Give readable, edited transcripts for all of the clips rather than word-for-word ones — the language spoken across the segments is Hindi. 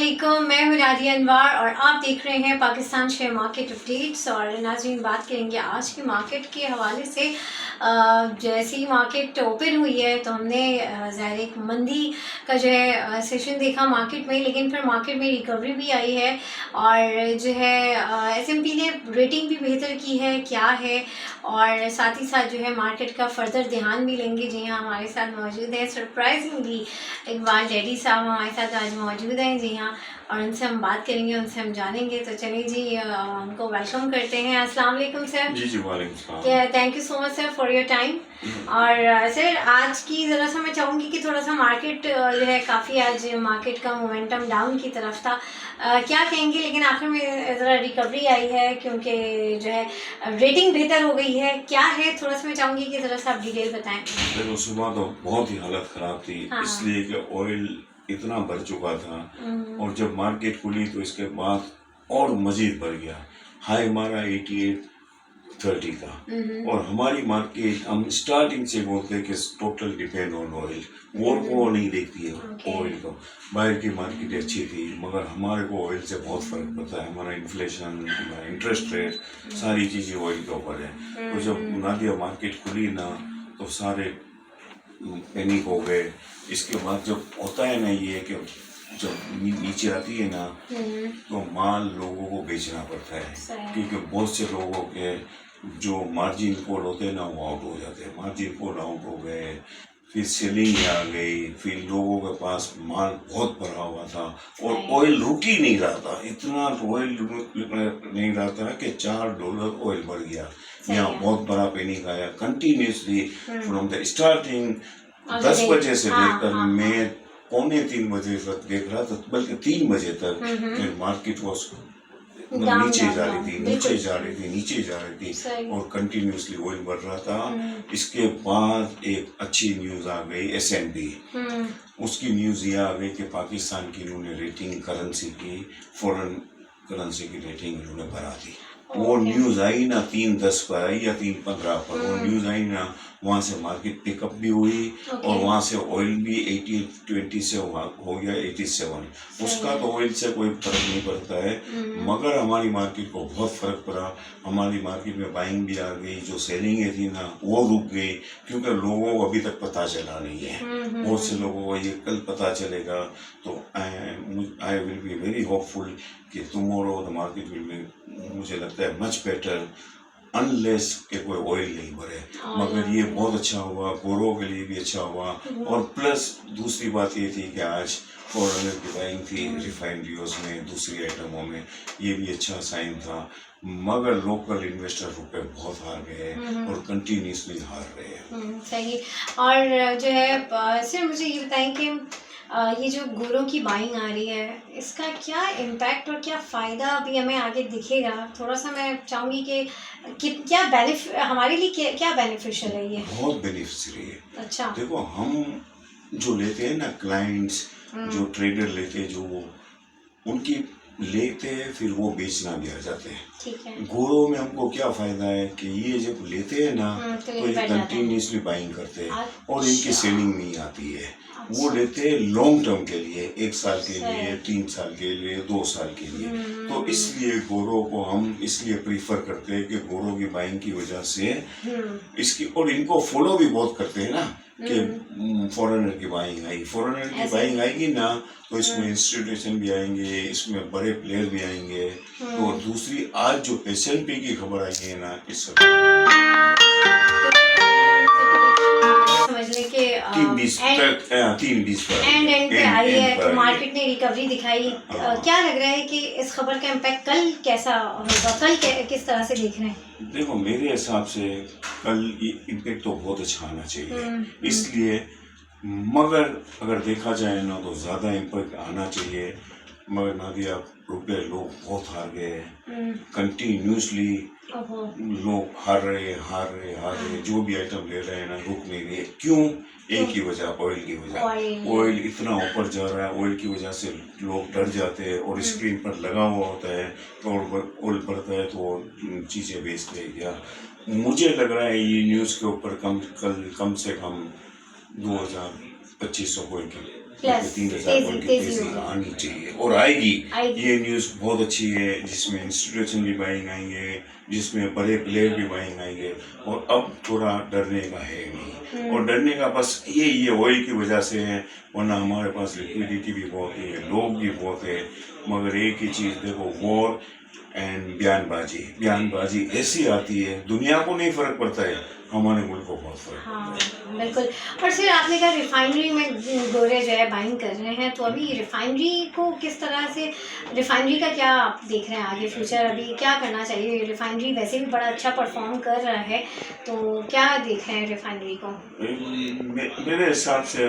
वालेकुम, मैं हूँ नादिया अनवर और आप देख रहे हैं पाकिस्तान शेयर मार्केट अपडेट्स। और नाज़रीन, बात करेंगे आज की मार्केट के हवाले से। जैसे ही मार्केट ओपन हुई है तो हमने ज़ाहिर एक मंदी का जो है सेशन देखा मार्केट में, लेकिन फिर मार्केट में रिकवरी भी आई है और जो है एसएमपी ने रेटिंग भी बेहतर की है क्या है, और साथ ही साथ जो है मार्केट का फर्दर ध्यान भी लेंगे। जी हाँ, हमारे साथ मौजूद है सरप्राइजिंगली इकबाल डैडी साहब हमारे साथ आज मौजूद हैं। जी हाँ, और उनसे हम बात करेंगे, उनसे हम जानेंगे। तो चलिए जी, उनको वेलकम करते हैं। अस्सलाम वालेकुम सर। जी वालेकुम सलाम। Thank you so much sir for your time. और सर, आज की ज़रा सा मैं चाहूँगी कि थोड़ा सा मार्केट जो है काफ़ी आज मार्केट का मोमेंटम डाउन की तरफ था। क्या कहेंगे, लेकिन आखिर में ज़रा रिकवरी आई है क्योंकि जो है रेटिंग बेहतर हो गई है। क्या है, थोड़ा सा मैं चाहूँगी कि ज़रा सा आप डिटेल बताएं। देखो, सुबह तो बहुत ही हालत ख़राब थी। हाँ। इसलिए कि ऑयल इतना बढ़ चुका था और जब मार्केट खुली तो इसके बाद और मज़ीद बढ़ गया। हाई हमारा 88.30 का, और हमारी मार्केट हम स्टार्टिंग से बोलते हैं कि टोटल डिपेंड ऑन ऑयल। वो नहीं देखती है ऑयल को। बाहर की मार्केट अच्छी थी मगर हमारे को ऑयल से बहुत फ़र्क पड़ता है। हमारा इन्फ्लेशन, हमारा इंटरेस्ट रेट, सारी चीज़ें ऑयल के ऊपर है। तो जब नादिया मार्केट खुली ना तो सारे पैनिक हो गए। इसके बाद जब होता है ना ये कि जब नीचे आती है ना तो माल लोगों को बेचना पड़ता है, क्योंकि बहुत से लोगों के जो मार्जिन कोड होते हैं ना वो आउट हो जाते हैं। मार्जिन कोड आउट हो गए, फिर सेलिंग आ गई, फिर लोगों के पास माल बहुत भरा हुआ था और ऑयल रुक ही नहीं रहा था। इतना ऑयल नहीं रहा था कि $4 ऑयल बढ़ गया। यहाँ बहुत बड़ा पैनिक आया कंटिन्यूसली फ्रॉम द स्टार्टिंग। 10 बजे से लेकर मैं 2:45 बजे तक देख रहा था, बल्कि 3 बजे तक मार्केट वॉज नीचे जा रही थी और कंटिन्यूसली ऑयल बढ़ रहा था। इसके बाद एक अच्छी न्यूज आ गई एसएनबी। उसकी न्यूज ये आ गई कि पाकिस्तान की इन्होंने रेटिंग करेंसी की, फॉरेन करेंसी की रेटिंग इन्होंने बढ़ा दी। वो न्यूज आई ना 3:10 पर आई या 3:15 पर, वो न्यूज आई ना, वहाँ से मार्केट पिकअप भी हुई और वहाँ से ऑयल भी 80-20 से हो गया 87। उसका तो ऑयल से कोई फर्क नहीं पड़ता है मगर हमारी मार्केट को बहुत फर्क पड़ा। हमारी मार्केट में बाइंग भी आ गई, जो सेलिंग थी ना वो रुक गई, क्योंकि लोगों को अभी तक पता चला नहीं है। बहुत से लोगों को ये कल पता चलेगा। तो I will be very hopeful कि tomorrow the market will be, मुझे लगता है, मच बेटर अनलेस के कोई ऑयल नहीं भरे। मगर ये बहुत अच्छा हुआ, गोरों के लिए भी अच्छा हुआ। और प्लस दूसरी बात ये थी कि आज फॉरेनर की बाइंग थी रिफाइनरीज में, दूसरी आइटमों में, ये भी अच्छा साइन था। मगर लोकल इन्वेस्टर रुपए बहुत हार गए और कंटिन्यूसली हार रहे हैं। सही। और जो है सर, मुझे ये बताएं कि ये जो गुरों की बाइंग आ रही है, इसका क्या इम्पैक्ट और क्या फ़ायदा अभी हमें आगे दिखेगा? थोड़ा सा मैं चाहूँगी कि क्या हमारे लिए क्या बेनिफिशियल है ये? बहुत बेनिफिशियल है। अच्छा। देखो, हम जो लेते हैं ना क्लाइंट्स, जो ट्रेडर लेते हैं, जो उनकी लेते हैं फिर वो बेचना भी आ जाते हैं। ठीक है। गोरों में हमको क्या फायदा है कि ये जब लेते हैं ना तो ये कंटिन्यूसली बाइंग करते हैं और इनकी सेलिंग नहीं आती है। वो लेते हैं लॉन्ग टर्म के लिए, 1 साल के लिए, 3 साल के लिए, 2 साल के लिए। तो इसलिए गोरों को हम इसलिए प्रीफर करते हैं कि गोरों की बाइंग की वजह से इसकी, और इनको फॉलो भी बहुत करते हैं ना कि फॉरेनर की बाइंग आई, फॉरेनर की बाइंग आएगी ना तो इसमें इंस्टीट्यूशन भी आएंगे, इसमें बड़े प्लेयर भी आएंगे। तो दूसरी आज जो एसएनपी की खबर आई है ना, इस समझ लें कि 3:20 पर एंड पे आई है तो मार्केट ने रिकवरी दिखाई। क्या लग रहा है कि इस खबर का इम्पैक्ट कल कैसा होगा? कल किस तरह से देख रहे हैं? देखो, मेरे हिसाब से कल इम्पैक्ट तो बहुत अच्छा आना चाहिए। इसलिए मगर अगर देखा जाए ना तो ज़्यादा इम्पैक्ट आना चाहिए। मगर नादिया, रुपए लोग बहुत हार गए, कंटिन्यूसली लोग हार रहे। जो भी आइटम ले रहे हैं ना रुक नहीं रहे। क्यों? एक ही वजह, ऑयल की वजह। ऑयल इतना ऊपर जा रहा है, ऑयल की वजह से लोग डर जाते हैं और स्क्रीन पर लगा हुआ होता है तो ऑयल बढ़ता है तो चीज़ें बेचते हैं। क्या मुझे लग रहा है ये न्यूज़ के ऊपर कम से कम 2,000-2,500 ऑयल की प्लस 3,000 पॉइंट की तेजी तेजी होगी। आनी चाहिए और आएगी। आएगी। ये न्यूज़ बहुत अच्छी है, जिसमें इंस्टीट्यूशन भी बाइंग आएंगे, जिसमें बड़े प्लेयर भी बाइंग आएंगे, और अब थोड़ा डरने का है नहीं। और डरने का बस ये ऑयल की वजह से है, वरना हमारे पास लिक्विडिटी भी बहुत है, लोग भी बहुत है। मगर एक ही चीज़ देखो, वॉर एंड बयानबाजी ऐसी आती है, दुनिया को नहीं फर्क पड़ता है, हमारे मुल्क को बहुत फर्क पड़ता हाँ है। बिल्कुल। और सर आपने कहा रिफाइनरी में गोरे जो है बाइंग कर रहे हैं, तो अभी रिफाइनरी को किस तरह से, रिफाइनरी का क्या आप देख रहे हैं आगे फ्यूचर, अभी क्या करना चाहिए? रिफाइनरी वैसे भी बड़ा अच्छा परफॉर्म कर रहा है, तो क्या देख रहे हैं रिफाइनरी को? मेरे हिसाब से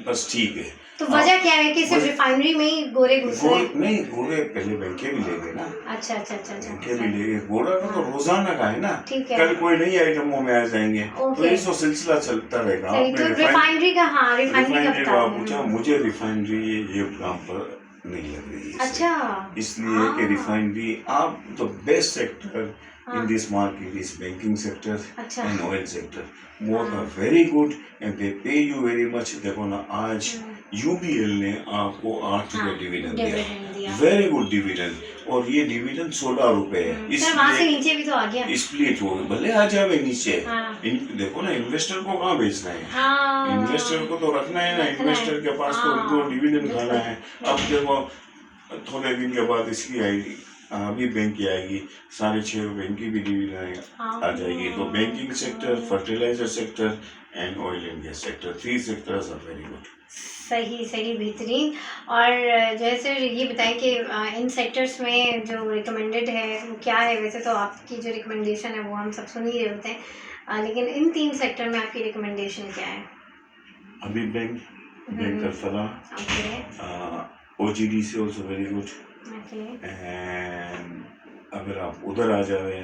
बस ठीक है। तो वजह क्या है कि सिर्फ रिफाइनरी में ही गोरे घुस रहे हैं? नहीं, गोरे पहले बैंकें भी लेंगे ना, अच्छा अच्छा अच्छा अच्छा बैंकें भी लेंगे। गोरा का तो रोजाना का है ना, ठीक है। कल कोई नई आइटमों में आ जाएंगे, तो ओके। ये तो सिलसिला चलता रहेगा। सही, तो रिफाइनरी का, हाँ रिफाइनरी का रिफाइनरी बता का रहे पूछा, हैं। मुझे रिफाइनरी ये काम पर नहीं लग रही है। अच्छा। इसलिए कि रिफाइनरी आप द बेस्ट सेक्टर हाँ। in this market is banking sector अच्छा। and oil sector. Both are very good and they pay you very much. देखो ना, आज UBL ने आपको 8 रुपए डिविडेंड डिविडेंड दिया, दिया। वेरी गुड डिविडेंड, और ये डिविडेंड 16 रुपए है। सर वहाँ से नीचे भी तो आ गया। स्प्लिट हो गई, भले आ जावे नीचे। हाँ। देखो ना, इन्वेस्टर को कहाँ बेचना है, हाँ। इन्वेस्टर को तो रखना है ना, रखना है। इन्वेस्टर के पास तो हाँ, उनको डिविडेंड बिल्कुल। खाना है। अब देखो, थोड़े दिन के बाद इसकी आएगी, अभी बैंक की आएगी, 6.5 बैंक की भी डिविडेंड आ जाएगी। तो banking sector, fertiliser sector and oil and gas sector, 3 sectors are very good. सही सही, बेहतरीन। और जैसे ये बताएं कि इन सेक्टर्स में जो रिकमेंडेड है वो क्या है? वैसे तो आपकी जो रिकमेंडेशन है वो हम सब सुन ही रहे होते हैं, लेकिन इन 3 सेक्टर में आपकी रिकमेंडेशन क्या है? अभी बैंक का फलाह, ओके OGD से also very good. Okay and अगर आप उधर आ जाए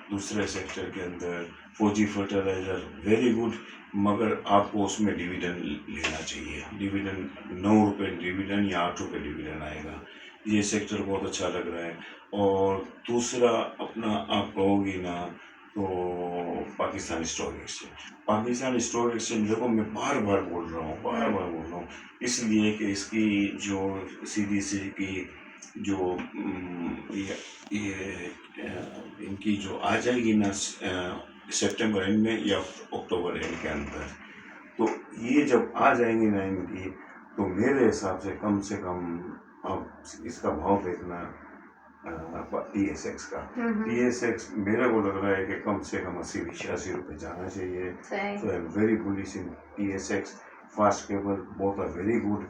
दूसरे सेक्टर के अंदर, फौजी फर्टिलाइजर वेरी गुड, मगर आपको उसमें डिविडेंड लेना चाहिए। डिविडेंड 9 रुपये डिविडेंड या 8 रुपये डिविडेंड आएगा। ये सेक्टर बहुत अच्छा लग रहा है। और दूसरा अपना आप कहोगी ना, तो पाकिस्तान स्टॉक एक्सचेंज देखो, मैं बार बार बोल रहा हूँ, इसलिए कि इसकी जो CDC की जो ये इनकी जो आ जाएगी ना सितंबर एंड में या अक्टूबर एंड के अंदर, तो ये जब आ जाएंगी ना इनकी, तो मेरे हिसाब से कम अब इसका भाव देखना, TSX का, TSX मेरे को लग रहा है कि कम से कम 80-86 रुपये जाना चाहिए। तो I am very bullish in TSX। Fast cable both are very good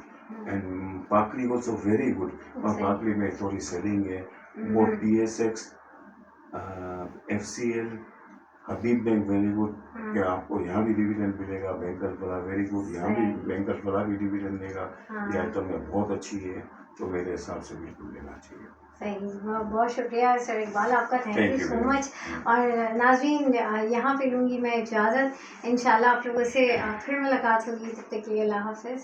and पाकली ऑल्सो वेरी गुड, और पाकली में थोड़ी सेलिंग है। Both TSX, FCL, Habib bank very good, कि आपको यहाँ भी डिविडेंड मिलेगा। बैंकर फला वेरी गुड, यहाँ भी बैंकर फला भी डिविडेंड देगा। ये आइटम में बहुत अच्छी है, तो मेरे हिसाब से बिल्कुल लेना चाहिए। सही, बहुत शुक्रिया सर इकबाल आपका, थैंक यू सो मच। और नाज़रीन, यहाँ पे लूँगी मैं इजाज़त, इंशाल्लाह आप लोगों से फिर मुलाकात होगी, तब तक के लिए अल्लाह हाफ़िज़।